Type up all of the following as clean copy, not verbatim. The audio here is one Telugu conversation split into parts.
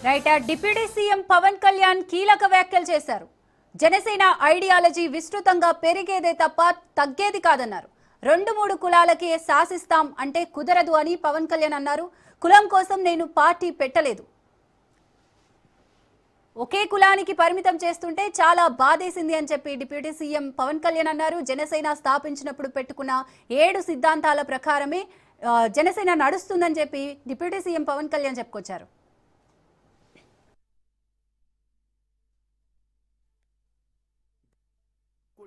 Right. Deputy CM Pawan Kalyan కీలక వ్యాఖ్యలు చేశారు. జనసేన ఐడియాలజీ విస్తృతంగా పెరిగేదే తప్ప తగ్గేది కాదన్నారు. 2-3 కులాలకే శాసిస్తాం అంటే కుదరదు అని పవన్ కళ్యాణ్ అన్నారు. కులం కోసం నేను పార్టీ పెట్టలేదు, ఒకే కులానికి పరిమితం చేస్తుంటే చాలా బాధేసింది అని చెప్పి డిప్యూటీ సీఎం పవన్ కళ్యాణ్ అన్నారు. జనసేన స్థాపించినప్పుడు పెట్టుకున్న 7 సిద్ధాంతాల ప్రకారమే జనసేన నడుస్తుందని చెప్పి డిప్యూటీ సీఎం పవన్ కళ్యాణ్ చెప్పుకొచ్చారు.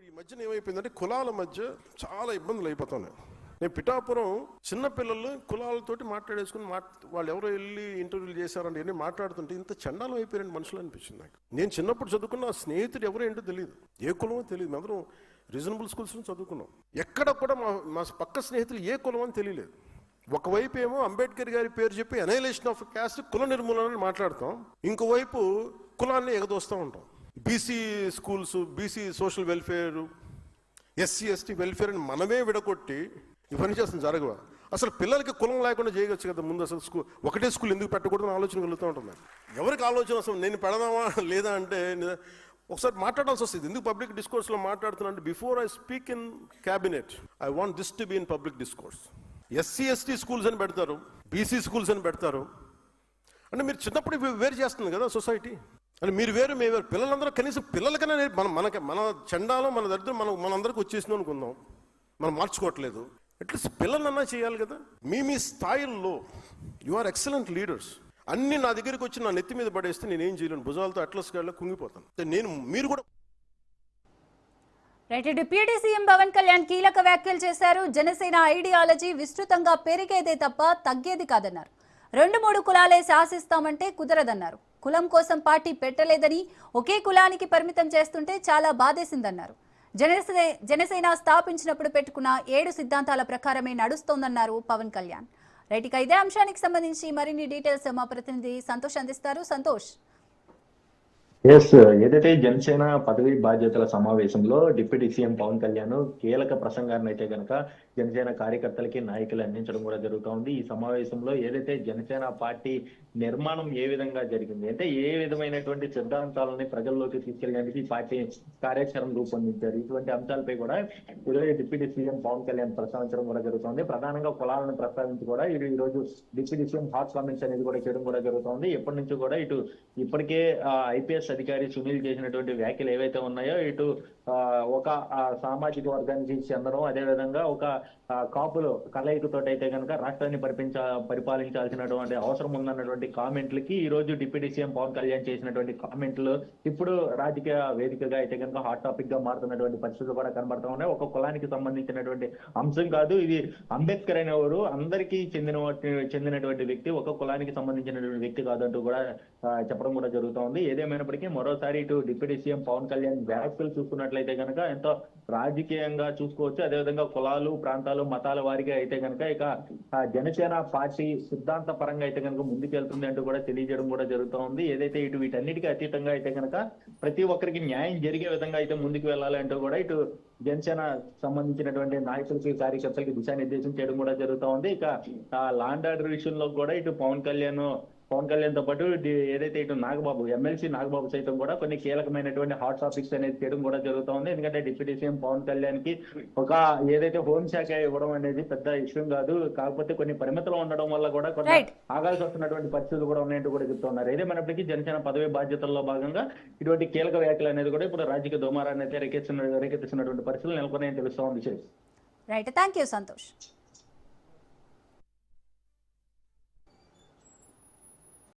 ఈ మధ్యన ఏమైపోయిందంటే కులాల మధ్య చాలా ఇబ్బందులు అయిపోతున్నాయి. నేను పిఠాపురం చిన్నపిల్లలు కులాలతోటి మాట్లాడేసుకుని వాళ్ళు ఎవరో వెళ్ళి ఇంటర్వ్యూలు చేశారంటే అన్నీ మాట్లాడుతుంటే ఇంత చండాలం అయిపోయారండి మనుషులు అనిపించింది నాకు. నేను చిన్నప్పుడు చదువుకున్న స్నేహితుడు ఎవరో ఏంటో తెలియదు, ఏ కులమో తెలియదు. అందరం రీజనబుల్ స్కూల్స్ నుంచి చదువుకున్నాం. ఎక్కడ కూడా మా పక్క స్నేహితులు ఏ కులం అని తెలియలేదు. ఒకవైపు ఏమో అంబేద్కర్ గారి పేరు చెప్పి అనైలేషన్ ఆఫ్ క్యాస్ట్, కుల నిర్మూలన మాట్లాడతాం, ఇంకోవైపు కులాన్ని ఎగదోస్తూ ఉంటాం. BC schools, BC social welfare, SC ST welfare అని మనమే విడగొట్టి ఇవన్నీ చేస్తుంది జరగవా? అసలు పిల్లలకి కులం లేకుండా చేయవచ్చు కదా. ముందు అసలు ఒకటే స్కూల్ ఎందుకు పెట్టకూడదు ఆలోచన కలుగుతూ ఉంటుంది. ఎవరికి ఆలోచన అసలు నేను పెడదామా లేదా అంటే ఒకసారి మాట్లాడాల్సి వస్తుంది. ఎందుకు పబ్లిక్ డిస్కోర్స్లో మాట్లాడుతున్నా అంటే before I speak in cabinet I want this to be in public discourse. SC ST schools అని పెడతారు, బీసీ స్కూల్స్ అని పెడతారు. అంటే మీరు చిన్నప్పుడు వేరు చేస్తుంది కదా సొసైటీ. అంటే మీరు వేరు మేము వేరు. పిల్లలందరూ కనీసం పిల్లలకైనా మన చండాలం మన దరిద్రం మనందరికి వచ్చేసింది అనుకుందాం. మనం మార్చుకోవట్లేదు. అట్లీస్ట్ పిల్లలన్నా చేయాలి కదా. మీ స్థాయిల్లో యు ఆర్ ఎక్సలెంట్ లీడర్స్. అన్ని నా దగ్గరికి వచ్చి నా నెత్తి మీద పడేస్తే నేనేం చేయలేను. భుజాలతో అట్లస్ గాడిలో కుంగిపోతాను. మీరు కూడా right. Deputy CM Pawan Kalyan కీలక వ్యాఖ్యలు చేశారు. జనసేన ఐడియాలజీ విస్తృతంగా పెరిగేదే తప్ప తగ్గేది కాదన్నారు. 2-3 కులాలే శాసిస్తామంటే కుదరదన్నారు. కులం కోసం పార్టీ పెట్టలేదని, ఒకే కులానికి పరిమితం చేస్తుంటే చాలా బాధేసిందన్నారు. జనసేన స్థాపించినప్పుడు పెట్టుకున్న 7 సిద్ధాంతాల ప్రకారమే నడుస్తోందన్నారు పవన్ కళ్యాణ్. రైట్. ఇక ఇదే అంశానికి సంబంధించి మరిన్ని డీటెయిల్స్ మా ప్రతినిధి సంతోష్ అందిస్తారు. సంతోష్. ఏదైతే జనసేన పదవి బాధ్యతల సమావేశంలో డిప్యూటీ సీఎం పవన్ కళ్యాణ్ కీలక ప్రసంగాన్ని అయితే కనుక జనసేన కార్యకర్తలకి నాయకులు అందించడం కూడా జరుగుతూ ఉంది. ఈ సమావేశంలో ఏదైతే జనసేన పార్టీ నిర్మాణం ఏ విధంగా జరిగింది అంటే ఏ విధమైనటువంటి సిద్ధాంతాలని ప్రజల్లోకి తీసుకెళ్ళడానికి పార్టీ కార్యాచరణ రూపొందించారు, ఇటువంటి అంశాలపై కూడా ఈరోజు డిప్యూటీ సీఎం పవన్ కళ్యాణ్ ప్రస్తావించడం కూడా జరుగుతుంది. ప్రధానంగా కులాలను ప్రస్తావించి కూడా ఈ రోజు డిప్యూటీ సీఎం హాట్ కామెంట్స్ అనేది కూడా చేయడం కూడా జరుగుతుంది. ఎప్పటి నుంచి కూడా ఇప్పటికే ఐపీఎస్ అధికారి సునీల్ చేసినటువంటి వ్యాఖ్యలు ఏవైతే ఉన్నాయో ఒక సామాజిక వర్గానికి చెందడం, అదేవిధంగా ఒక కాపులు కలయికతో అయితే కనుక రాష్ట్రాన్ని పరిపాలించాల్సినటువంటి అవసరం ఉందన్నటువంటి కామెంట్లకి ఈ రోజు డిప్యూటీ సీఎం పవన్ కళ్యాణ్ చేసినటువంటి కామెంట్లు ఇప్పుడు రాజకీయ వేదికగా అయితే కనుక హాట్ టాపిక్ గా మారుతున్నటువంటి పరిస్థితులు కూడా కనబడతా ఉన్నాయి. ఒక కులానికి సంబంధించినటువంటి అంశం కాదు ఇది. అంబేద్కర్ అనేవారు అందరికీ చెందినటువంటి వ్యక్తి, ఒక కులానికి సంబంధించినటువంటి వ్యక్తి కాదంటూ కూడా చెప్పడం కూడా జరుగుతూ ఉంది. ఏదేమైనప్పటికీ మరోసారి డిప్యూటీ సీఎం పవన్ కళ్యాణ్ వ్యాఖ్యలు చూసుకున్నట్లయితే కనుక ఎంతో రాజకీయంగా చూసుకోవచ్చు. అదేవిధంగా కులాలు, ప్రాంతాలు, మతాల వారిగా అయితే కనుక ఇక జనసేన పార్టీ సిద్ధాంత పరంగా అయితే కనుక ముందుకెళ్తుంది అంటూ కూడా తెలియజేయడం కూడా జరుగుతూ ఉంది. ఏదైతే వీటన్నిటికీ అతీతంగా అయితే కనుక ప్రతి ఒక్కరికి న్యాయం జరిగే విధంగా అయితే ముందుకు వెళ్ళాలి అంటూ కూడా జనసేన సంబంధించినటువంటి నాయకులకి, కార్యకర్తలకి దిశానిర్దేశం చేయడం కూడా జరుగుతూ ఉంది. ఇక లాండ్ ఆర్డర్ విషయంలో కూడా పవన్ కళ్యాణ్ తో పాటు ఏదైతే నాగబాబు, ఎమ్మెల్సీ నాగబాబు సైతం కూడా కొన్ని కీలకమైనటువంటి హాట్ టాపిక్స్ అనేది చేయడం కూడా జరుగుతూ ఉంది. ఎందుకంటే డిప్యూటీ సీఎం పవన్ కళ్యాణ్ కి ఏదైతే హోంశాఖ ఇవ్వడం అనేది పెద్ద విషయం కాదు, కాకపోతే కొన్ని పరిమితులు ఉండడం వల్ల కూడా కొన్ని ఆగాల్సి వస్తున్నటువంటి పరిస్థితులు కూడా ఉన్నాయంటూ కూడా చెప్తున్నారు. ఏదేమైనప్పటికీ జనసేన పదవి బాధ్యతల్లో భాగంగా ఇటువంటి కీలక వ్యాఖ్యలు అనేది కూడా ఇప్పుడు రాజకీయ దుమారాన్ని అయితే రేకెత్తిస్తున్నటువంటి పరిస్థితులు నెలకొన్నాయని తెలుస్తూ ఉంది. రైట్. Thank you Santosh.